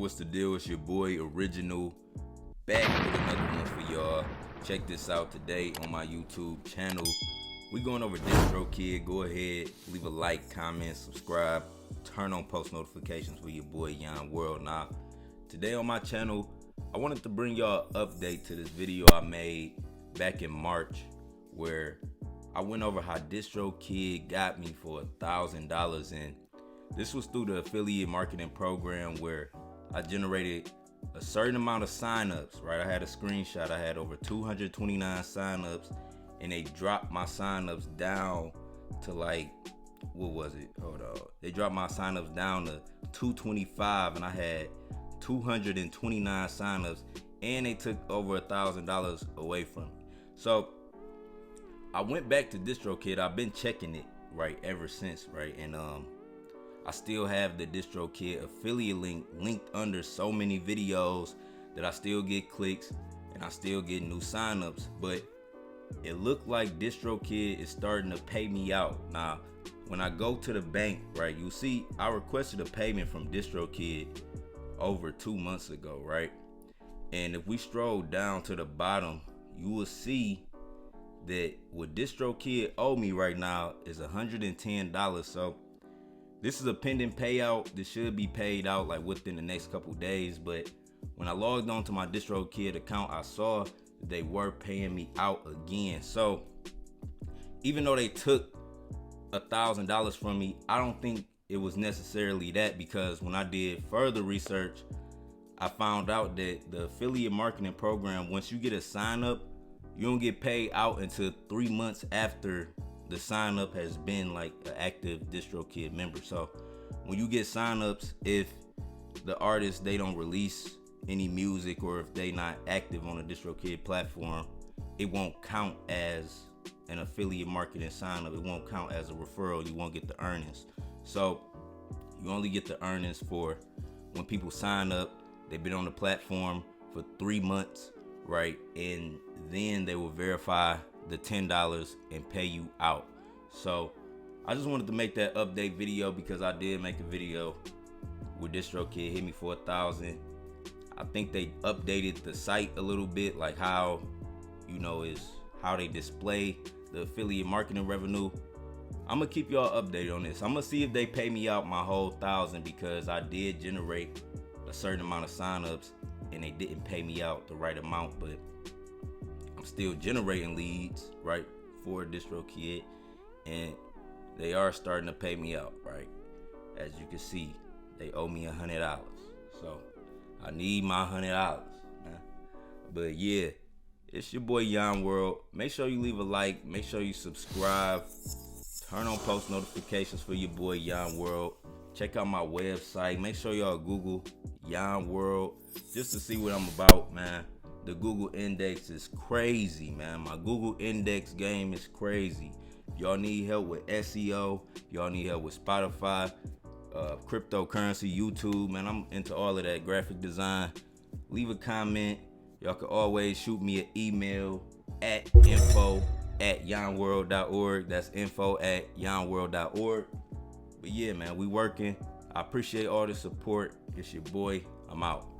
what's the deal? It's your boy Original, back with another one for y'all. Check this out today on my YouTube channel. We going over Distrokid. Go ahead, leave a like, comment, subscribe, turn on post notifications with your boy Yon World. Now, today on my channel, I wanted to bring y'all an update to this video I made back in March, where I went over how Distrokid got me for $1,000, and this was through the affiliate marketing program where I generated a certain amount of signups, right? I had a screenshot. I had over 229 signups, and they dropped my signups down to like, what was it? Hold on. They dropped my signups down to 225, and I had 229 signups, and they took over $1,000 away from me. So I went back to Distrokid. I've been checking it right ever since, right? And I still have the Distrokid affiliate link linked under so many videos that I still get clicks and I still get new signups. But it looked like Distrokid is starting to pay me out. Now, when I go to the bank, right, you see I requested a payment from Distrokid over 2 months ago, right? And if we scroll down to the bottom, you will see that what Distrokid owe me right now is $110. So this is a pending payout. This should be paid out like within the next couple days. But when I logged on to my Distrokid account, I saw that they were paying me out again. So even though they took $1,000 from me, I don't think it was necessarily that, because when I did further research, I found out that the affiliate marketing program, once you get a sign up, you don't get paid out until 3 months after the sign up has been like an active Distrokid member. So when you get signups, if the artist, they don't release any music, or if they not active on the Distrokid platform, it won't count as an affiliate marketing sign up. It won't count as a referral. You won't get the earnings. So you only get the earnings for when people sign up, they've been on the platform for 3 months, right? And then they will verify the $10 and pay you out. So I just wanted to make that update video, because I did make a video with Distrokid hit me for $1,000. I think they updated the site a little bit, like how, you know, is how they display the affiliate marketing revenue. I'm gonna keep y'all updated on this. I'm gonna see if they pay me out my whole $1,000, because I did generate a certain amount of signups and they didn't pay me out the right amount, but I'm still generating leads, right, for Distrokid, and they are starting to pay me out, right? As you can see, they owe me $100, so I need my $100, man. But yeah, it's your boy Yon World. Make sure you leave a like, make sure you subscribe, turn on post notifications for your boy Yon World. Check out my website. Make sure y'all Google Yon World just to see what I'm about, man. The Google index is crazy, man. My Google index game is crazy. If y'all need help with SEO, y'all need help with Spotify, cryptocurrency, YouTube, man, I'm into all of that, graphic design. Leave a comment. Y'all can always shoot me an email at info@yonworld.org. That's info@yonworld.org. But yeah, man, we working. I appreciate all the support. It's your boy. I'm out.